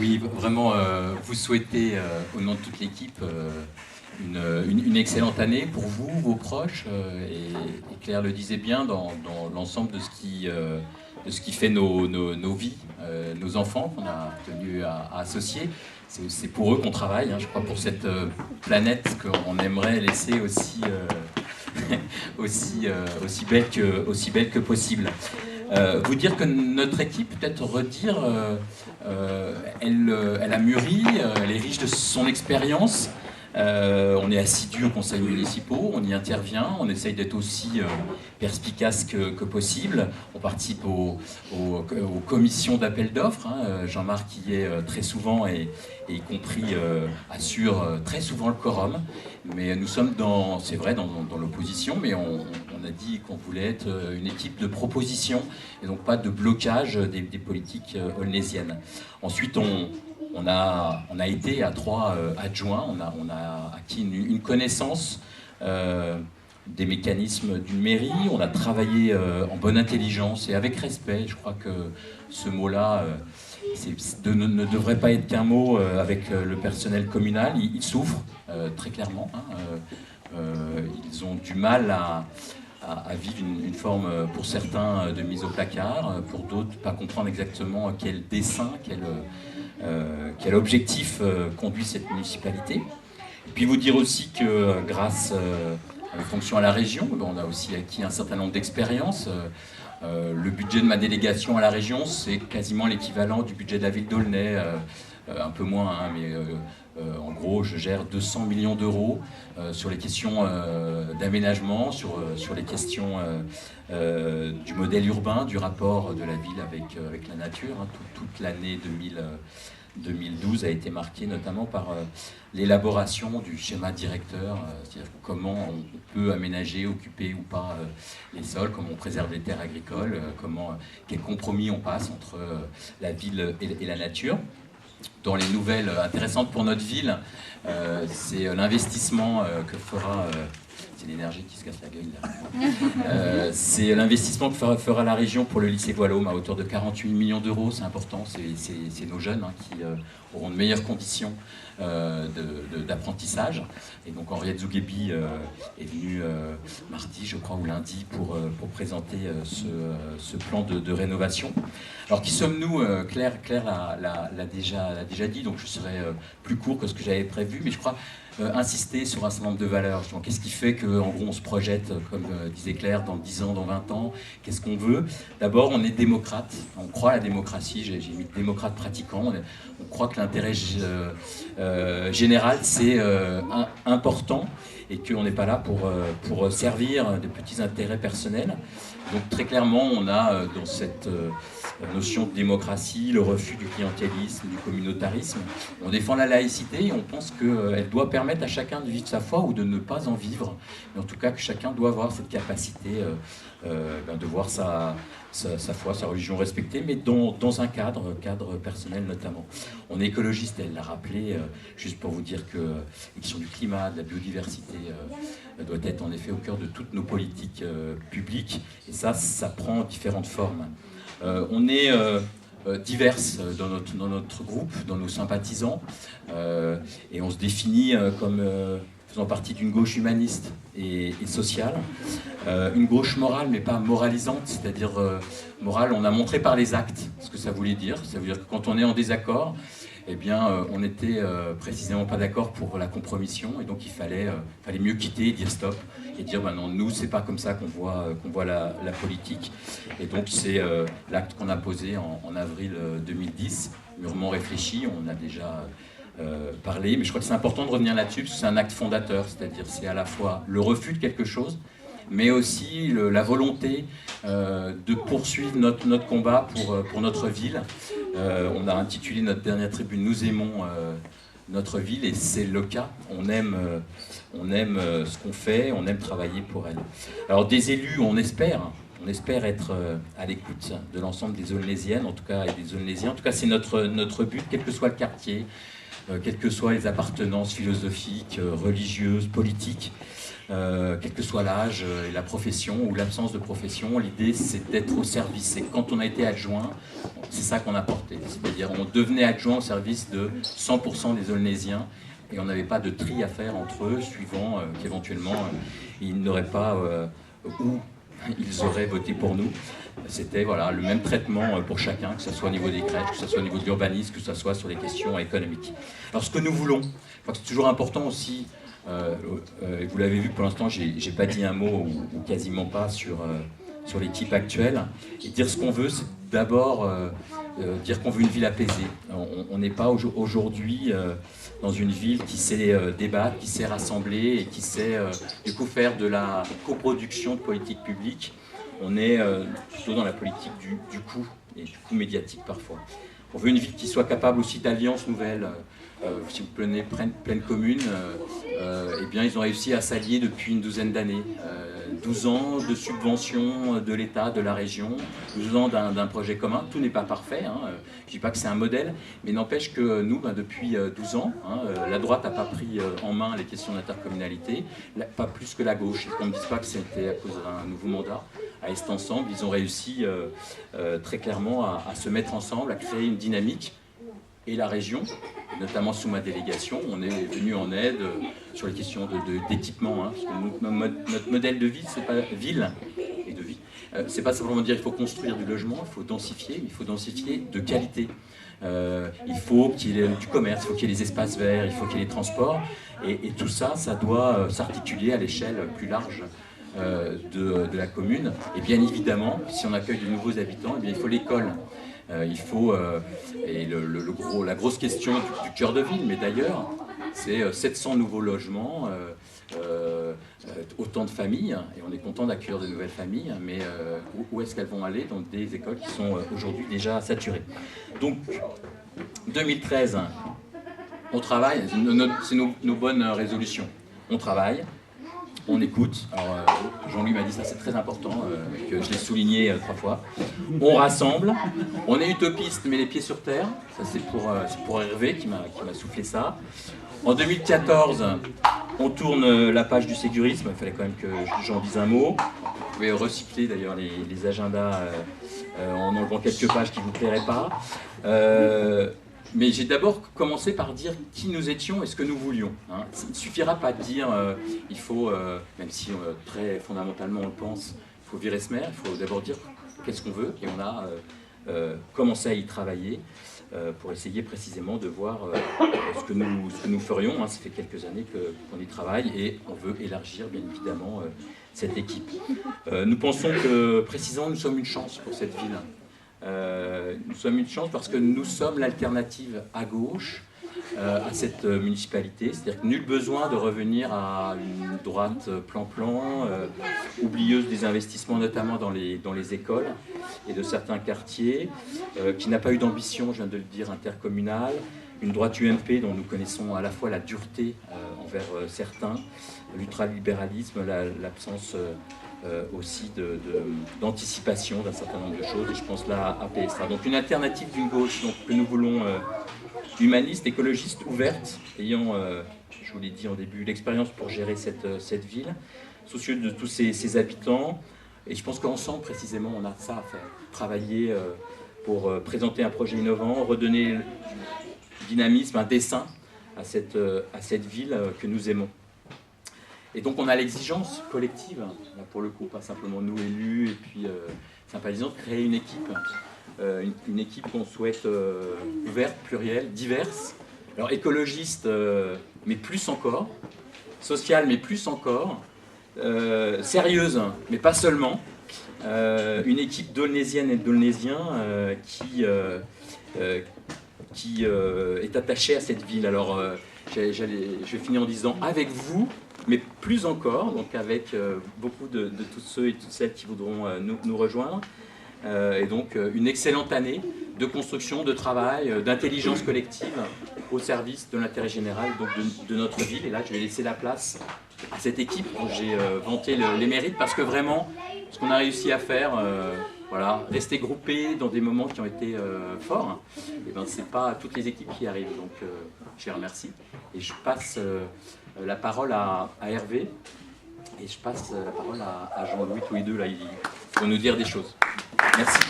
Oui, vraiment, vous souhaitez, au nom de toute l'équipe, une excellente année pour vous, vos proches, et Claire le disait bien, dans l'ensemble de ce qui fait nos vies, nos enfants qu'on a tenu à associer. C'est pour eux qu'on travaille, hein, je crois, pour cette planète qu'on aimerait laisser aussi belle que possible. Vous dire que notre équipe, peut-être redire, elle a mûri, elle est riche de son expérience. On est assidu aux conseils municipaux, on y intervient, on essaye d'être aussi perspicace que possible. On participe aux commissions d'appel d'offres. Hein. Jean-Marc y est très souvent et y compris assure très souvent le quorum. Mais nous sommes c'est vrai, dans l'opposition, mais on a dit qu'on voulait être une équipe de proposition et donc pas de blocage des politiques holnésiennes. Ensuite, on a été à 3 adjoints, on a acquis une connaissance des mécanismes d'une mairie, on a travaillé en bonne intelligence et avec respect. Je crois que ce mot-là ne devrait pas être qu'un mot avec le personnel communal. Ils souffrent très clairement. Hein. Ils ont du mal à vivre une forme, pour certains, de mise au placard, pour d'autres, pas comprendre exactement quel dessein, quel objectif conduit cette municipalité. Et puis vous dire aussi que grâce à la fonction à la région, on a aussi acquis un certain nombre d'expériences. Le budget de ma délégation à la région, c'est quasiment l'équivalent du budget de la ville d'Aulnay, un peu moins, hein, mais en gros, je gère 200 millions d'euros sur les questions d'aménagement, sur les questions du modèle urbain, du rapport de la ville avec la nature. Hein. Toute l'année 2012 a été marquée notamment par l'élaboration du schéma directeur, c'est-à-dire comment on peut aménager, occuper ou pas les sols, comment on préserve les terres agricoles, quel compromis on passe entre la ville et la nature. Dans les nouvelles intéressantes pour notre ville, c'est l'investissement que fera... c'est l'énergie qui se casse la gueule là. C'est l'investissement que fera la région pour le lycée Voilhomme à hauteur de 48 millions d'euros. C'est important, c'est nos jeunes hein, qui auront de meilleures conditions d'apprentissage. Et donc Henriette Zouguebi est venue mardi, je crois, ou lundi, pour présenter ce plan de rénovation. Alors qui sommes-nous? Claire l'a déjà dit, donc je serai plus court que ce que j'avais prévu, mais je crois insister sur un certain nombre de valeurs. Qu'est-ce qui fait qu'en gros on se projette, comme disait Claire, dans 10 ans, dans 20 ans? Qu'est-ce qu'on veut? D'abord, on est démocrate, on croit à la démocratie, j'ai mis démocrate pratiquant, on croit que l'intérêt général c'est important et qu'on n'est pas là pour servir de petits intérêts personnels. Donc très clairement, on a dans cette notion de démocratie le refus du clientélisme, du communautarisme. On défend la laïcité et on pense qu'elle doit permettre à chacun de vivre sa foi ou de ne pas en vivre. Mais en tout cas, que chacun doit avoir cette capacité de voir sa foi, sa religion respectée, mais dans un cadre personnel notamment. On est écologiste, elle l'a rappelé, juste pour vous dire que la question du climat, de la biodiversité doit être en effet au cœur de toutes nos politiques publiques, et ça prend différentes formes. On est diverses dans notre groupe, dans nos sympathisants, et on se définit comme faisant partie d'une gauche humaniste et sociale, une gauche morale mais pas moralisante, c'est-à-dire morale, on a montré par les actes ce que ça voulait dire. Ça veut dire que quand on est en désaccord, eh bien, on n'était précisément pas d'accord pour la compromission, et donc il fallait mieux quitter, dire stop, et dire non, nous, c'est pas comme ça qu'on voit la politique. Et donc c'est l'acte qu'on a posé en avril 2010, mûrement réfléchi, on a déjà parlé, mais je crois que c'est important de revenir là-dessus, parce que c'est un acte fondateur, c'est-à-dire c'est à la fois le refus de quelque chose, mais aussi la volonté de poursuivre notre combat pour notre ville. On a intitulé notre dernière tribune « Nous aimons notre ville » et c'est le cas. On aime ce qu'on fait, on aime travailler pour elle. Alors des élus, on espère être à l'écoute de l'ensemble des Aulnésiennes, en tout cas, et des Aulnésiens. En tout cas, c'est notre but, quel que soit le quartier, quelles que soient les appartenances philosophiques, religieuses, politiques, quel que soit l'âge et la profession ou l'absence de profession. L'idée, c'est d'être au service. Et quand on a été adjoint, c'est ça qu'on a porté. C'est-à-dire on devenait adjoint au service de 100% des Aulnésiens et on n'avait pas de tri à faire entre eux, suivant qu'éventuellement ils n'auraient pas ou ils auraient voté pour nous. C'était voilà, le même traitement pour chacun, que ce soit au niveau des crèches, que ce soit au niveau de l'urbanisme, que ce soit sur les questions économiques. Alors ce que nous voulons, je crois que c'est toujours important aussi, vous l'avez vu pour l'instant, j'ai pas dit un mot ou quasiment pas sur l'équipe actuelle. Et dire ce qu'on veut, c'est d'abord dire qu'on veut une ville apaisée. On n'est pas aujourd'hui dans une ville qui sait débattre, qui sait rassembler et qui sait du coup faire de la coproduction de politique publique. On est plutôt dans la politique du coup et du coup médiatique parfois. On veut une ville qui soit capable aussi d'alliances nouvelles. Si vous prenez Plaine Commune, eh bien, ils ont réussi à s'allier depuis une douzaine d'années. 12 ans de subventions de l'État, de la région, 12 ans d'un projet commun. Tout n'est pas parfait, hein. Je ne dis pas que c'est un modèle, mais n'empêche que nous, depuis 12 ans, la droite n'a pas pris en main les questions d'intercommunalité, pas plus que la gauche. Qu'on ne dise pas que c'était à cause d'un nouveau mandat. À Est Ensemble, ils ont réussi très clairement à se mettre ensemble, à créer une dynamique. Et la région, notamment sous ma délégation, on est venu en aide sur les questions d'équipement. Parce que notre modèle de ville, c'est pas ville et de vie. C'est pas simplement dire qu'il faut construire du logement, il faut densifier, mais il faut densifier de qualité. Il faut qu'il y ait du commerce, il faut qu'il y ait les espaces verts, il faut qu'il y ait les transports. Et tout ça, ça doit s'articuler à l'échelle plus large de la commune. Et bien évidemment, si on accueille de nouveaux habitants, eh bien, il faut l'école. Il faut, et la grosse question du cœur de ville, mais d'ailleurs, c'est 700 nouveaux logements, autant de familles, et on est content d'accueillir de nouvelles familles, mais où est-ce qu'elles vont aller dans des écoles qui sont aujourd'hui déjà saturées. Donc, 2013, on travaille, c'est nos bonnes résolutions. On travaille. On écoute. Alors, Jean-Louis m'a dit ça, c'est très important, que je l'ai souligné 3 fois. On rassemble. On est utopiste, mais les pieds sur terre. Ça, c'est pour Hervé qui m'a soufflé ça. En 2014, on tourne la page du sécurisme. Il fallait quand même que j'en dise un mot. Vous pouvez recycler d'ailleurs les agendas en enlevant quelques pages qui ne vous plairaient pas. Mais j'ai d'abord commencé par dire qui nous étions et ce que nous voulions. Hein. Il ne suffira pas de dire il faut, même si très fondamentalement on le pense, il faut virer ce maire, il faut d'abord dire qu'est-ce qu'on veut. Et on a commencé à y travailler pour essayer précisément de voir ce que nous ferions. Hein. Ça fait quelques années qu'on y travaille et on veut élargir bien évidemment cette équipe. Nous pensons que précisément nous sommes une chance pour cette ville. Nous sommes une chance parce que nous sommes l'alternative à gauche à cette municipalité, c'est-à-dire que nul besoin de revenir à une droite plan-plan, oublieuse des investissements notamment dans les écoles et de certains quartiers, qui n'a pas eu d'ambition, je viens de le dire, intercommunale, une droite UMP dont nous connaissons à la fois la dureté envers certains, l'ultralibéralisme, l'absence aussi d'anticipation d'un certain nombre de choses, et je pense là à PSA. Donc une alternative d'une gauche donc, que nous voulons humaniste, écologiste, ouverte, ayant, je vous l'ai dit en début, l'expérience pour gérer cette ville, soucieux de tous ses habitants, et je pense qu'ensemble précisément on a ça à faire, travailler pour présenter un projet innovant, redonner dynamisme, un dessin à cette ville que nous aimons. Et donc on a l'exigence collective, là pour le coup, pas simplement nous élus et puis sympathisants, de créer une équipe qu'on souhaite ouverte, plurielle, diverse, alors écologiste, mais plus encore, sociale, mais plus encore, sérieuse, mais pas seulement, une équipe d'Aulnésiennes et d'Aulnésiens qui est attachée à cette ville. Alors je vais finir en disant avec vous, mais plus encore, donc avec beaucoup de tous ceux et toutes celles qui voudront nous rejoindre. Et donc une excellente année de construction, de travail, d'intelligence collective au service de l'intérêt général donc de notre ville. Et là, je vais laisser la place à cette équipe dont j'ai vanté les mérites, parce que vraiment, ce qu'on a réussi à faire, Voilà, rester groupés dans des moments qui ont été forts, et ben c'est pas toutes les équipes qui arrivent. Donc je les remercie et je passe la parole à Hervé et je passe la parole à Jean-Louis, tous les deux là, ils vont nous dire des choses. Merci.